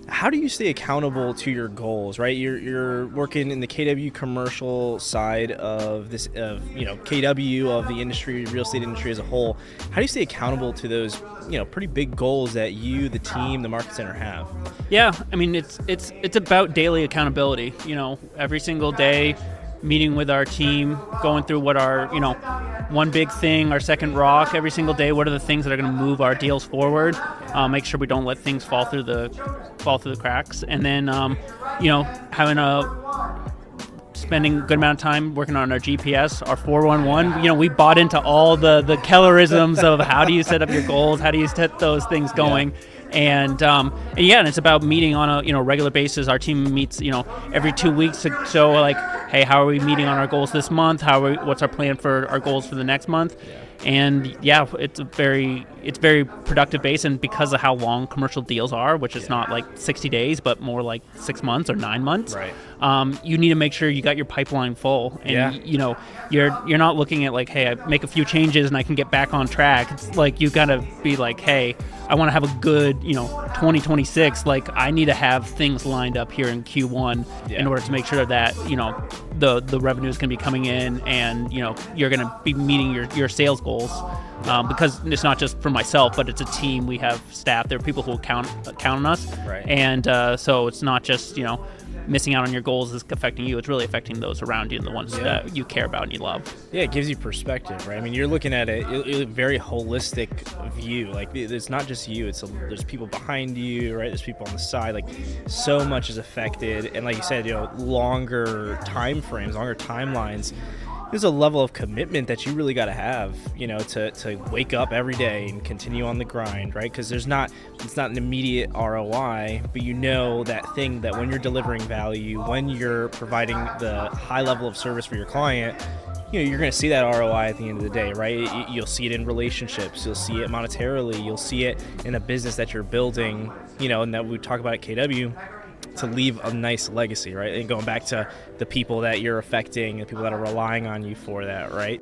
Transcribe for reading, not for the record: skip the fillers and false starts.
how do you stay accountable to your goals, right? You're working in the KW commercial side of this, KW of the industry, real estate industry as a whole. How do you stay accountable to those, pretty big goals that you, the team, the market center have? Yeah, I mean it's about daily accountability. Every single day, meeting with our team, going through what our one big thing, our second rock every single day. What are the things that are going to move our deals forward? Make sure we don't let things fall through the cracks, and then spending a good amount of time working on our GPS, our 411. We bought into all the Kellerisms of how do you set up your goals, how do you set those things going. Yeah. And it's about meeting on a regular basis. Our team meets every 2 weeks to show like, hey, how are we meeting on our goals this month? What's our plan for our goals for the next month? Yeah. And it's very productive base, and because of how long commercial deals are, which is not like 60 days, but more like 6 months or 9 months. Right. You need to make sure you got your pipeline full, and you're not looking at like, hey, I make a few changes and I can get back on track. It's like you gotta be like, hey, I want to have a good 2026. Like I need to have things lined up here in Q1 in order to make sure that the revenue is going to be coming in, and you're going to be meeting your sales goals. Because it's not just for myself, but it's a team. We have staff. There are people who will count on us, right. And so it's not just missing out on your goals is affecting you. It's really affecting those around you and the ones that you care about and you love. Yeah, it gives you perspective, right? I mean, you're looking at it a very holistic view. Like it's not just you. There's people behind you, right? There's people on the side. Like so much is affected, and like you said, longer time frames, longer timelines. There's a level of commitment that you really got to have, to wake up every day and continue on the grind, right? Because it's not an immediate ROI, but that thing that when you're delivering value, when you're providing the high level of service for your client, you're going to see that ROI at the end of the day, right? You'll see it in relationships, you'll see it monetarily, you'll see it in a business that you're building, and that we talk about at KW. To leave a nice legacy, right? And going back to the people that you're affecting, the people that are relying on you for that, right?